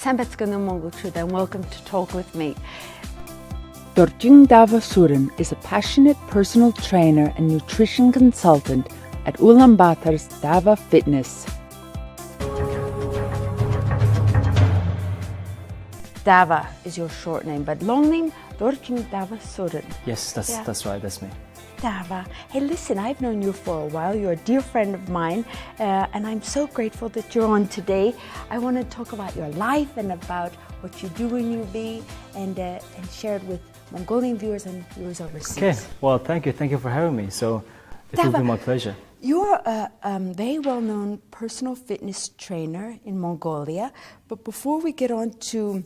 Сайн бацгаана уу монголчууд, and welcome to Talk with me. Davaasuren is a passionate personal trainer and nutrition consultant at Ulaanbaatar's Dava Fitness. Dava is your short name, but long name, Davaasuren. Yes, that's right, that's me. Dava, hey listen, I've known you for a while. You're a dear friend of mine, and I'm so grateful that you're on today. I want to talk about your life and about what you do in UB and share it with Mongolian viewers and viewers overseas. Okay, well, thank you for having me. So it will be my pleasure. You're a very well-known personal fitness trainer in Mongolia, but before we get on to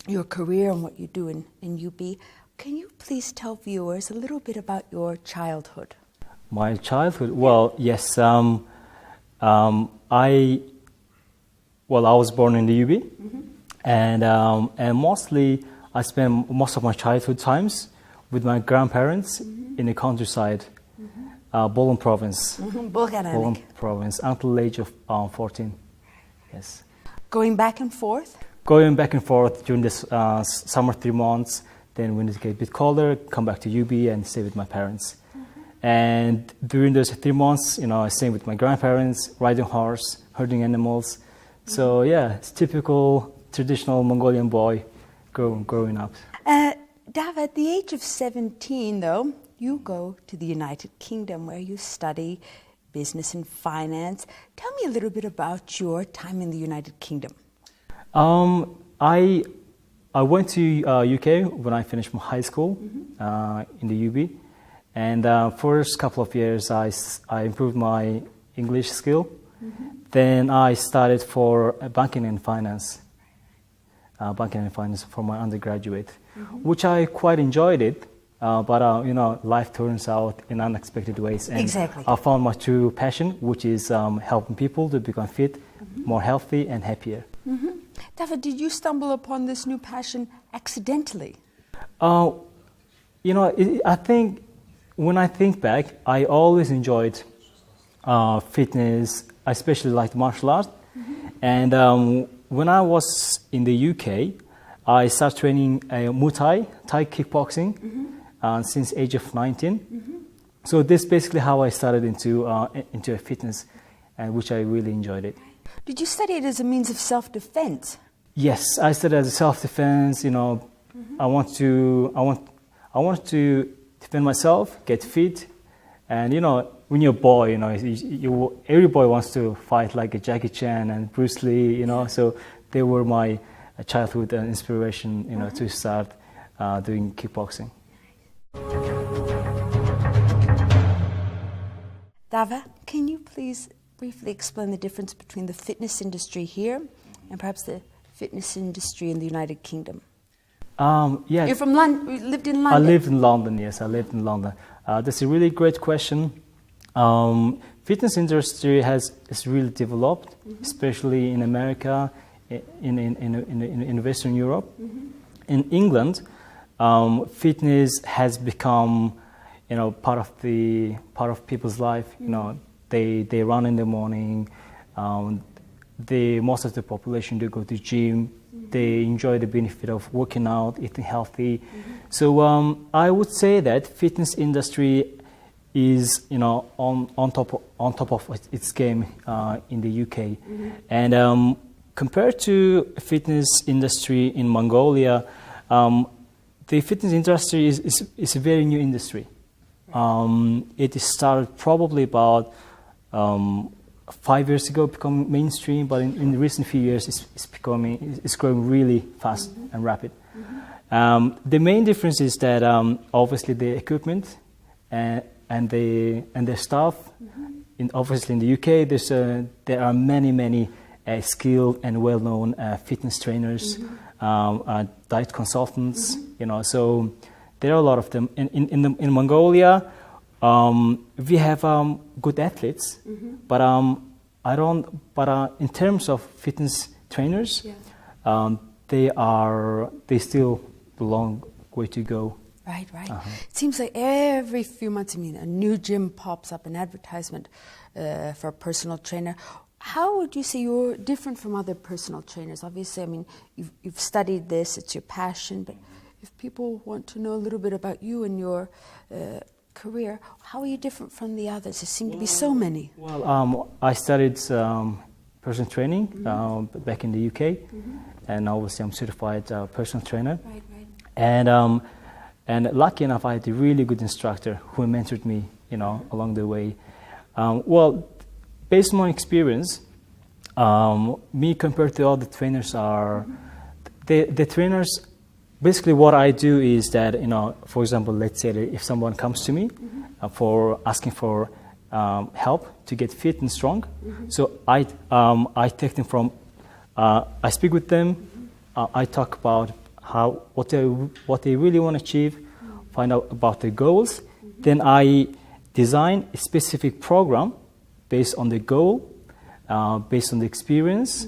your career and what you do in UB, can you please tell viewers a little bit about your childhood? My childhood? Well, yes. I was born in the UB, and mostly I spent most of my childhood times with my grandparents in the countryside, Bolon province. Bolon province until the age of 14. Yes. Going back and forth? Going back and forth during this summer 3 months. Then when it gets a bit colder, come back to UB and stay with my parents. And during those 3 months, I stayed with my grandparents, riding horse, herding animals. So yeah, it's typical traditional Mongolian boy growing up. Dava, at the age of 17, though, you go to the United Kingdom where you study business and finance. Tell me a little bit about your time in the United Kingdom. I went to UK when I finished my high school in the UB, and first couple of years I improved my English skill. Then I studied for banking and finance for my undergraduate, which I quite enjoyed it. But life turns out in unexpected ways, and exactly. I found my true passion, which is helping people to become fit, more healthy, and happier. Dava, did you stumble upon this new passion accidentally? I think when I think back, I always enjoyed fitness. I especially liked martial arts. And when I was in the UK, I started training Muay Thai kickboxing since age of 19. So this is basically how I started into a fitness, which I really enjoyed it. Did you study it as a means of self-defense? Yes, I studied as a self-defense. I want to defend myself, get fit, and when you're a boy, every boy wants to fight like a Jackie Chan and Bruce Lee. So they were my childhood inspiration. To start doing kickboxing. Dava, can you please briefly explain the difference between the fitness industry here and perhaps the fitness industry in the United Kingdom? Yeah. You're from London. You lived in London. I lived in London. Yes, I lived in London. That's a really great question. Fitness industry is really developed, especially in America, in Western Europe. In England, fitness has become part of people's life. They run in the morning. Most of the population do go to gym. They enjoy the benefit of working out, eating healthy. So I would say that fitness industry is on top of its game in the UK. And compared to fitness industry in Mongolia, the fitness industry is a very new industry. It started probably about 5 years ago, becoming mainstream, but in the recent few years, it's growing really fast and rapid. The main difference is that obviously the equipment and the staff. Obviously in the UK, there are many skilled and well-known fitness trainers, diet consultants. So there are a lot of them. In Mongolia, we have good athletes, but in terms of fitness trainers, they still a long way to go. Right. It seems like every few months, a new gym pops up, an advertisement for a personal trainer. How would you say you're different from other personal trainers? Obviously, I mean, you've studied this, it's your passion, but if people want to know a little bit about you and your career, how are you different from the others? There seem to be so many. Well, I studied personal training back in the UK, and obviously I'm certified personal trainer. Right. And lucky enough, I had a really good instructor who mentored me, along the way. Well, based on my experience, me compared to all the trainers the trainers. Basically, what I do is that, for example, let's say that if someone comes to me for asking for help to get fit and strong, so I take them from, I speak with them, I talk about what they really want to achieve, find out about their goals, then I design a specific program based on the goal, based on the experience,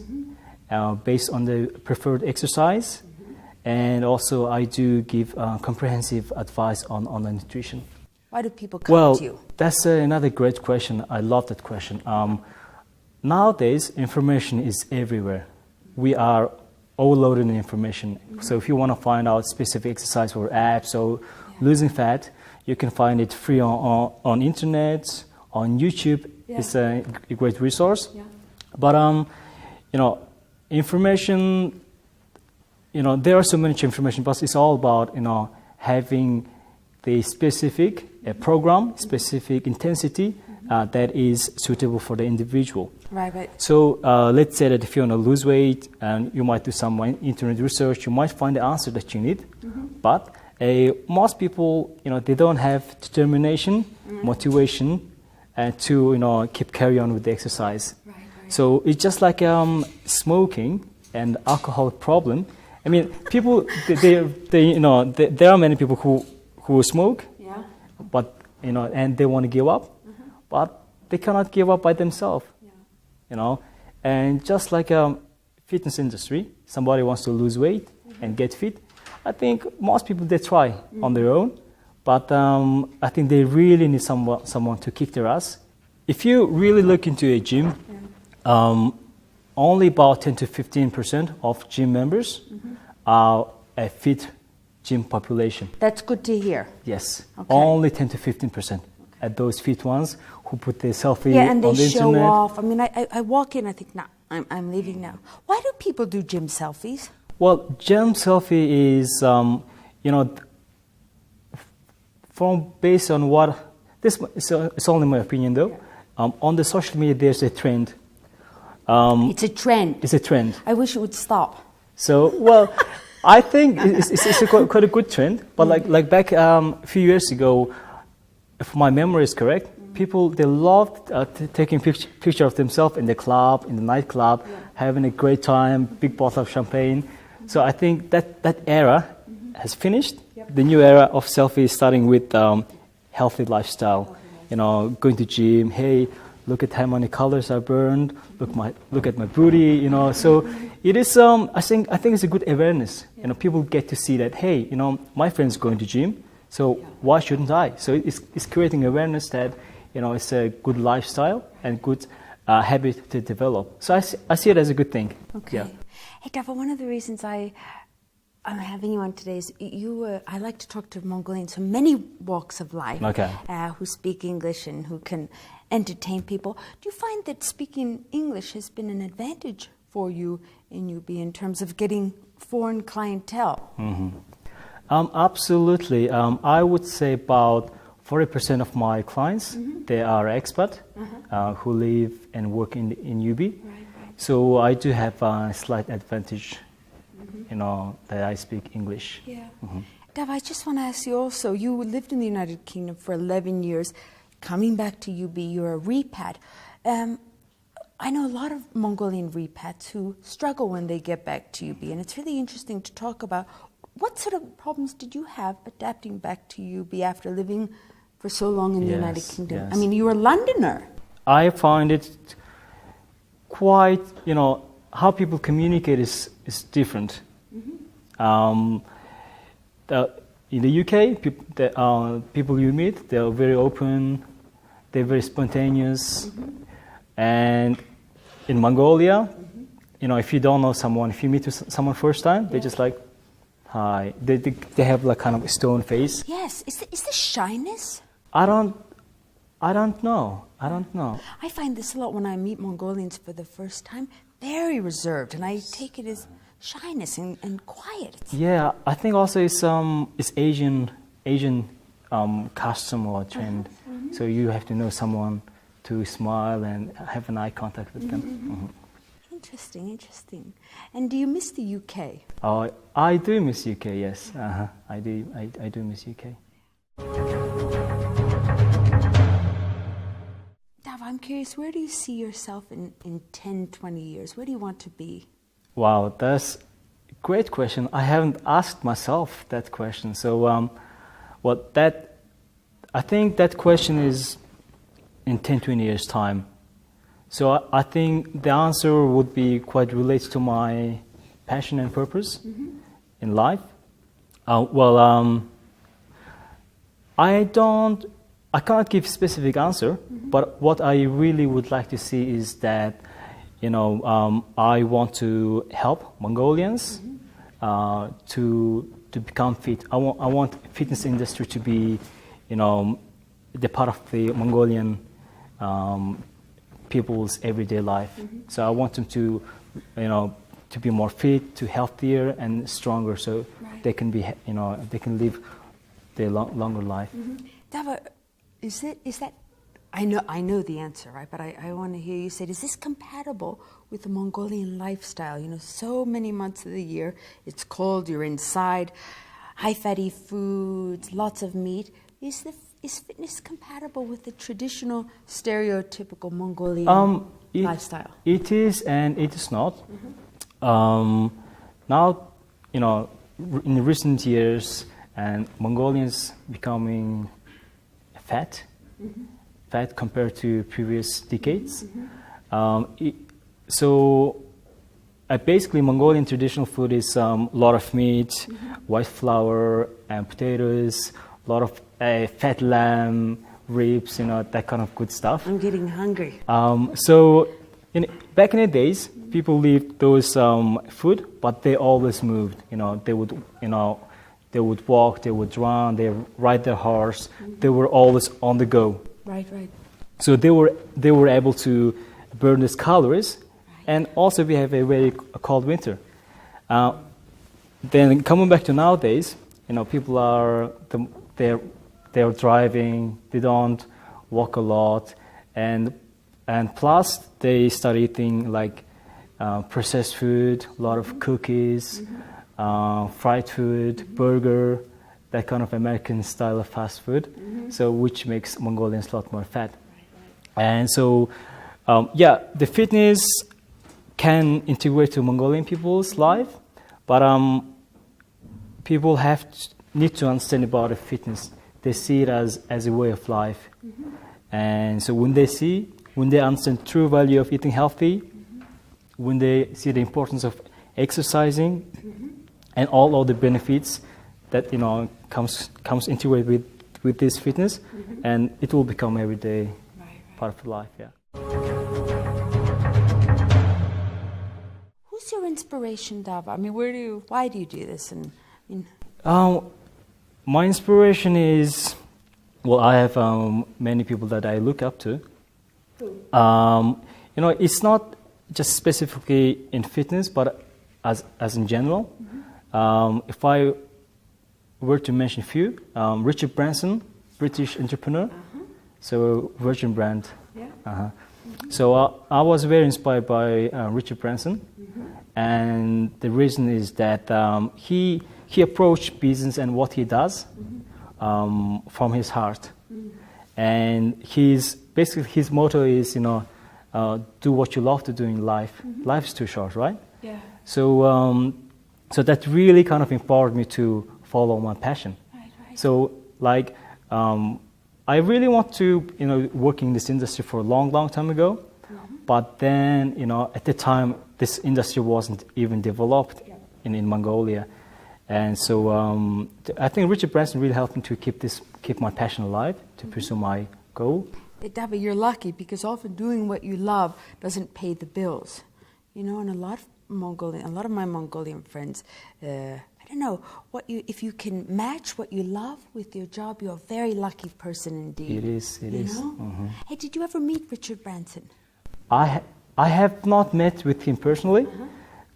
based on the preferred exercise. And also, I do give comprehensive advice on the nutrition. Why do people come to you? Well, that's another great question. I love that question. Nowadays, information is everywhere. We are overloaded in information. So if you want to find out specific exercise for abs or losing fat, you can find it free on internet, on YouTube. It's a great resource. Yeah. But information. There are so much information, but it's all about, having the specific program, specific intensity that is suitable for the individual. Right. So let's say that if you want to lose weight, and you might do some internet research, you might find the answer that you need. But most people, they don't have determination, motivation, to keep carry on with the exercise. Right. So it's just like smoking and alcohol problem. I mean, people, there are many people who smoke, but and they want to give up, but they cannot give up by themselves, And just like fitness industry, somebody wants to lose weight and get fit. I think most people they try on their own, but I think they really need someone to kick their ass. If you really look into a gym, only about 10 to 15% of gym members are a fit gym population. That's good to hear. Yes, okay. Only 10 to 15% at those fit ones who put their selfie and they on the show internet. off. I mean, I walk in, I think, nah, I'm leaving now. Why do people do gym selfies? Well, gym selfie is, based on what this. It's only my opinion, though. On the social media, there's a trend. It's a trend. It's a trend. I wish it would stop. So, well, I think it's quite a good trend. But like back a few years ago, if my memory is correct, people they loved taking picture of themselves in the club, in the nightclub, having a great time, big bottle of champagne. So I think that era has finished. Yep. The new era of selfie is starting with healthy lifestyle. Going to gym. Hey, look at how many colors I burned. Look at my booty. So it is. I think it's a good awareness. People get to see that. Hey, my friend's going to gym. So why shouldn't I? So it's creating awareness that it's a good lifestyle and good habit to develop. So I see it as a good thing. Okay. Yeah. Hey, Dava, one of the reasons I'm having you on today is I like to talk to Mongolians from many walks of life who speak English and who can entertain people. Do you find that speaking English has been an advantage for you in UB in terms of getting foreign clientele? Mm-hmm. Absolutely. I would say about 40% of my clients, they are expats who live and work in UB. Right. So I do have a slight advantage, that I speak English. Yeah. Dava, I just want to ask you also, you lived in the United Kingdom for 11 years. Coming back to UB, you're a repat. I know a lot of Mongolian repats who struggle when they get back to UB, and it's really interesting to talk about what sort of problems did you have adapting back to UB after living for so long in the United Kingdom? Yes. I mean, you're a Londoner. I find it quite, how people communicate is different. In the UK, people you meet, they're very open, they're very spontaneous, and in Mongolia, if you don't know someone, if you meet someone first time, they're just like, hi. They have like kind of a stone face. Yes. Is this shyness? I don't know. I find this a lot when I meet Mongolians for the first time. Very reserved, and I take it as shyness and quiet. Yeah, I think also it's Asian custom or trend. So you have to know someone to smile and have an eye contact with them. Interesting. And do you miss the UK? Oh, I do miss UK. Yes, I do miss UK. Dav, I'm curious, where do you see yourself in 10, 20 years? Where do you want to be? Wow, that's a great question. I haven't asked myself that question. So, I think that question is in 10, 20 years' time. So I think the answer would be quite related to my passion and purpose in life. I can't give specific answer, but what I really would like to see is that, I want to help Mongolians to become fit. I want fitness industry to be, the part of the Mongolian people's everyday life. So I want them to, to be more fit, to healthier and stronger, so they can be, they can live their longer life. Dava, is that? I know the answer, right? But I want to hear you say, is this compatible with the Mongolian lifestyle? So many months of the year, it's cold, you're inside, high fatty foods, lots of meat. Is fitness compatible with the traditional, stereotypical Mongolian lifestyle? It is and it is not. Now, in recent years, and Mongolians becoming fat compared to previous decades. Basically, Mongolian traditional food is a lot of meat, white flour, and potatoes, a lot of fat lamb, ribs, that kind of good stuff. I'm getting hungry. Back in the days, people lived those food, but they always moved. They would walk, they would run, they ride their horse. They were always on the go. Right. So they were able to burn these calories, and also we have a very cold winter. Then coming back to nowadays, people are they're driving, they don't walk a lot, and plus they start eating like processed food, a lot of cookies, fried food, burger, that kind of American style of fast food. So which makes Mongolians a lot more fat. And so, the fitness can integrate to Mongolian people's life, but people need to understand about the fitness. They see it as a way of life. And so when they understand true value of eating healthy, when they see the importance of exercising, and all of the benefits that comes integrated with this fitness, and it will become everyday part of life. Yeah. Who's your inspiration, Dava? I mean, why do you do this? My inspiration is, I have many people that I look up to. It's not just specifically in fitness, but as in general. If I were to mention a few, Richard Branson, British entrepreneur, so Virgin brand. So I was very inspired by Richard Branson, and the reason is that he approached business and what he does from his heart, and his motto is do what you love to do in life. Life is too short, right? Yeah. So that really kind of empowered me to follow my passion. Right. So I really want to work in this industry for a long time ago, but then at the time this industry wasn't even developed in Mongolia, and so I think Richard Branson really helped me to keep my passion alive, to pursue my goal. Dava, you're lucky because often doing what you love doesn't pay the bills. You know, and a lot of my Mongolian friends, I don't know, if you can match what you love with your job, you're a very lucky person indeed. It is. Mm-hmm. Hey, did you ever meet Richard Branson? I have not met with him personally,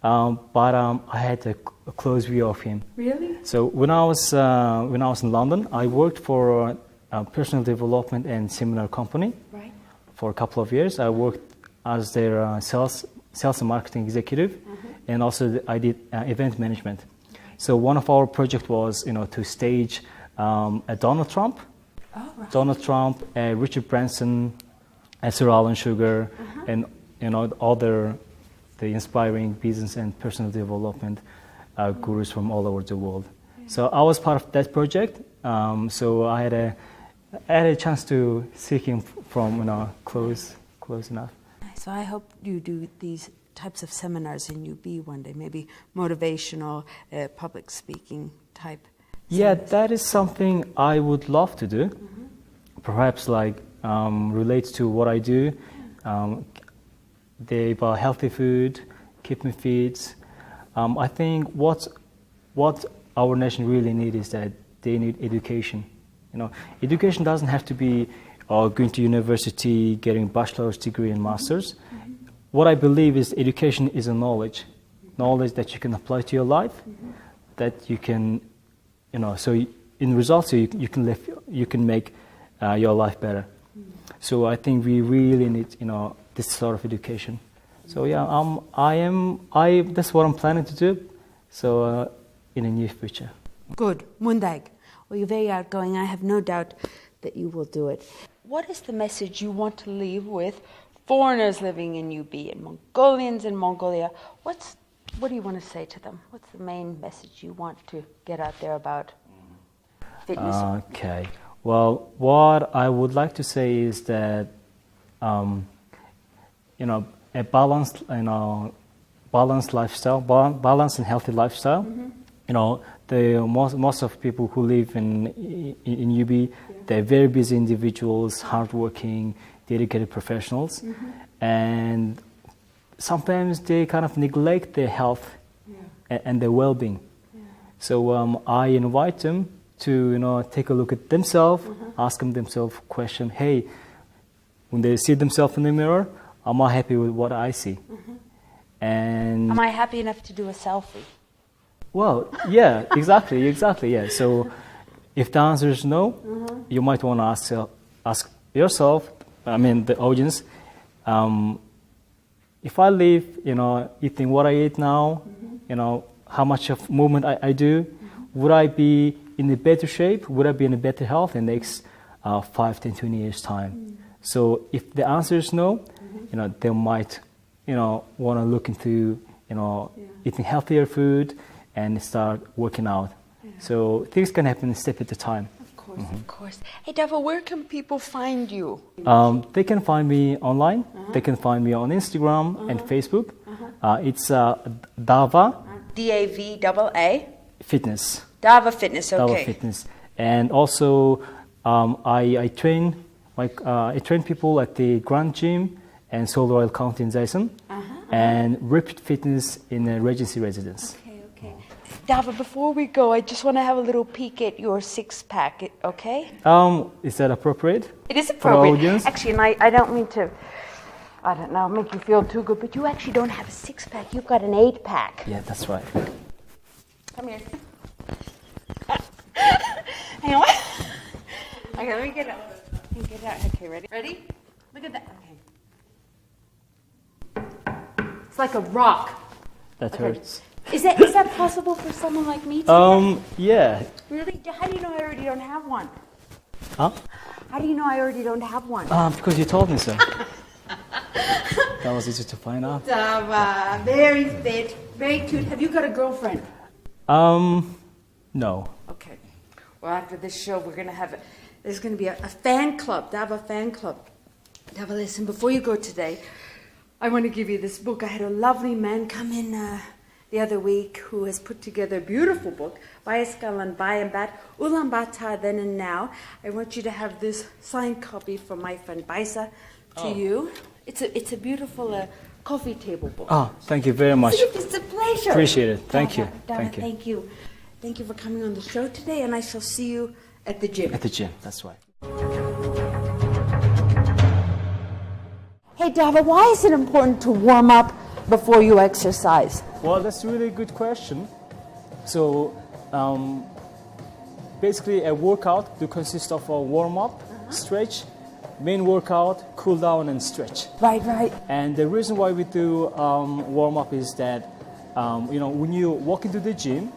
but I had a close view of him. Really? So when I was in London, I worked for a personal development and seminar company. Right. For a couple of years. I worked as their sales and marketing executive, and also I did event management. So one of our projects was, to stage a Donald Trump, Richard Branson, Sir Alan Sugar, and other the inspiring business and personal development gurus from all over the world. So I was part of that project. So I had a chance to see him from close enough. So I hope you do these types of seminars in UB one day, maybe motivational, public speaking type. Yeah, seminars. that is something I would love to do. Perhaps relates to what I do. They about healthy food, keep me fit. I think what our nation really needs is that they need education. Education doesn't have to be going to university, getting bachelor's degree and master's. What I believe is education is a knowledge that you can apply to your life, that you can, so in results you can make your life better. So I think we really need, this sort of education. So yeah, that's what I'm planning to do. So in the near future. Good, Mundag. Well, you're very outgoing. I have no doubt that you will do it. What is the message you want to leave with foreigners living in UB and Mongolians in Mongolia? What do you want to say to them? What's the main message you want to get out there about fitness? Okay. Well, what I would like to say is that a balanced lifestyle, balanced and healthy lifestyle. The most of people who live in UB, they're very busy individuals, hardworking, dedicated professionals, and sometimes they kind of neglect their health and their well-being. So I invite them to take a look at themselves, ask themselves question. Hey, when they see themselves in the mirror, am I happy with what I see? And am I happy enough to do a selfie? Well, yeah, exactly, yeah. So if the answer is no, you might want to ask yourself, the audience, if I live, eating what I eat now, how much of movement I do, would I be in a better shape? Would I be in a better health in the next 5, 10, 20 years' time? So if the answer is no, they might, want to look into, eating healthier food and start working out. So things can happen step at a time. Of course. Hey, Dava, where can people find you? They can find me online. They can find me on Instagram and Facebook. It's Dava. D-A-V-A-A? Fitness. Dava Fitness, okay. Dava Fitness. And also, I train people at the Grand Gym and Seoul Royal County in Zaisen, and Rapid Fitness in the Regency Residence. Okay. Dava, before we go, I just want to have a little peek at your six-pack, okay? Is that appropriate? It is appropriate. For the audience? Actually, and I don't mean to, make you feel too good, but you actually don't have a six-pack. You've got an 8-pack. Yeah, that's right. Come here. Hang on. Okay, let me get out. Okay, ready? Ready? Look at that. Okay. It's like a rock. That hurts. Is that possible for someone like me today? Yeah. Really? How do you know I already don't have one? Huh? How do you know I already don't have one? Because you told me so. That was easy to find out. Dava, very fit, very cute. Have you got a girlfriend? No. Okay. Well, after this show, there's going to be a fan club, Dava fan club. Dava, listen, before you go today, I want to give you this book. I had a lovely man come in the other week, who has put together a beautiful book, Bayaskalan By and Bat, Ulaanbaatar Then and Now. I want you to have this signed copy from my friend Baisa to you. It's a beautiful coffee table book. Oh, thank you very much. It's a pleasure. Appreciate it. Thank you. Dava, Thank you. thank you. Thank you for coming on the show today, and I shall see you at the gym. At the gym, that's right. Hey, Dava, why is it important to warm up before you exercise? Well, that's a really good question. So, basically, a workout do consist of a warm-up, stretch, main workout, cool down, and stretch. Right, right. And the reason why we do warm-up is that, when you walk into the gym,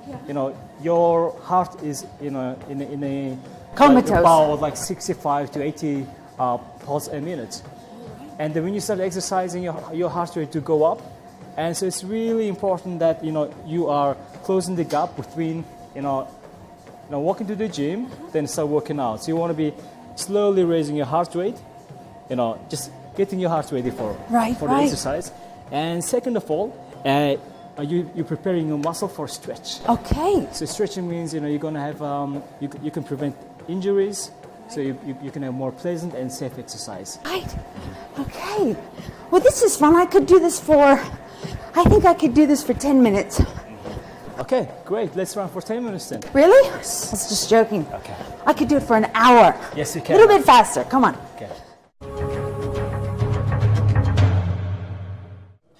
your heart is in a Comatose. like about like 65 to 80 pulse a minute. And then when you start exercising, your heart rate to go up. And so it's really important that you are closing the gap between walking to the gym, then start working out. So you want to be slowly raising your heart rate, just getting your heart ready for the exercise. And second of all, you're preparing your muscle for stretch. Okay. So stretching means you're going to have you can prevent injuries. So you can have more pleasant and safe exercise. Right. Okay. Well, this is fun. I think I could do this for 10 minutes. Okay, great. Let's run for 10 minutes then. Really? I was just joking. Okay. I could do it for an hour. Yes, you can. A little bit faster. Come on. Okay.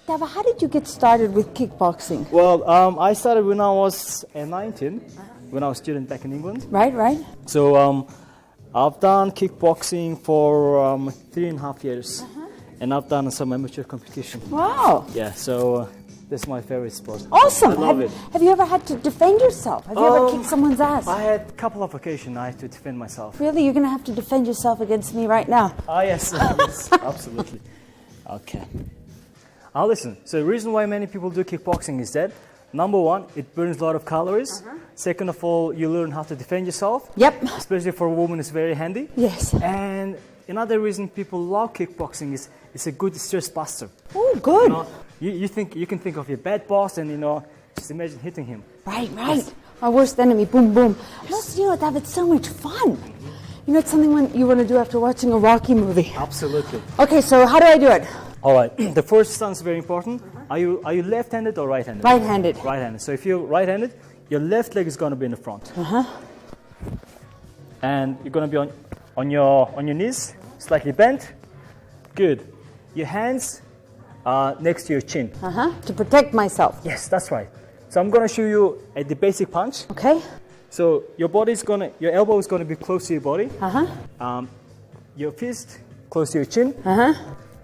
Dava, how did you get started with kickboxing? Well, I started when I was 19, when I was a student back in England. Right, right. So I've done kickboxing for 3.5 years, and I've done some amateur competition. Wow. Yeah, so this is my favorite sport. Awesome. I love it. Have you ever had to defend yourself? Have you ever kicked someone's ass? I had a couple of occasions I had to defend myself. Really? You're going to have to defend yourself against me right now. Ah, yes, yes, absolutely. Okay. Now listen, so the reason why many people do kickboxing is that, number one, it burns a lot of calories. Second of all, you learn how to defend yourself. Yep. Especially for a woman, it's very handy. Yes. And another reason people love kickboxing is it's a good stress buster. Oh, good. You can think of your bad boss and just imagine hitting him. Right, right. Yes. My worst enemy, boom, boom. Also, Dav, it's so much fun. It's something you want to do after watching a Rocky movie. Absolutely. Okay, so how do I do it? All right. The first stance is very important. Are you left-handed or right-handed? Right-handed. Right-handed. So if you're right-handed, your left leg is going to be in the front. And you're going to be on your knees, slightly bent. Good. Your hands are next to your chin. To protect myself. Yes, that's right. So I'm going to show you the basic punch. Okay. So your elbow is going to be close to your body. Your fist close to your chin.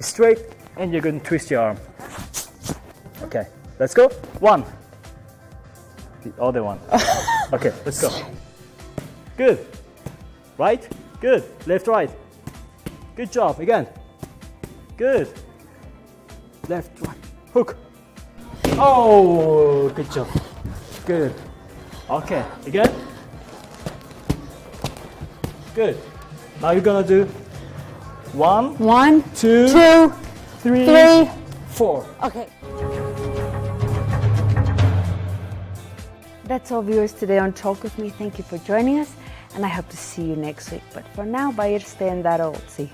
Straight, and you're going to twist your arm. Okay, let's go. One. The other one. Okay, let's go. Good. Right. Good. Left, right. Good job. Again. Good. Left, right. Hook. Oh, good job. Good. Okay, again. Good. Now you're gonna do 1, 2, 3, 4. Okay. That's all, viewers, today on Talk With Me. Thank you for joining us, and I hope to see you next week. But for now, bye, stay in that old. See.